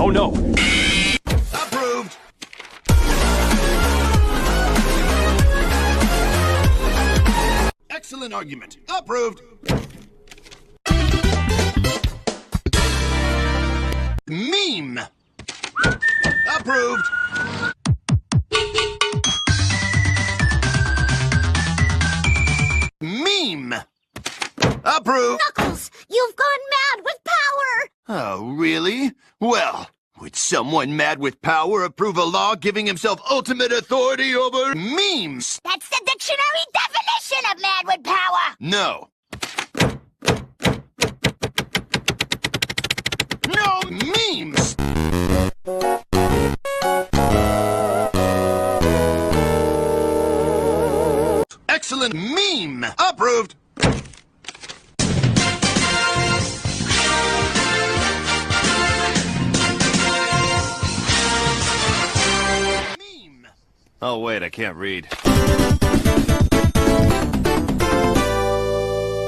Oh no! Approved! Excellent argument. Approved! Meme! Approved! Meme! Approved! Knuckles, you've gone mad with power! Oh, really? Well, would someone mad with power approve a law giving himself ultimate authority over memes? That's the dictionary definition of mad with power! No. No memes! Excellent meme! Approved! Meme! Oh, wait, I can't read.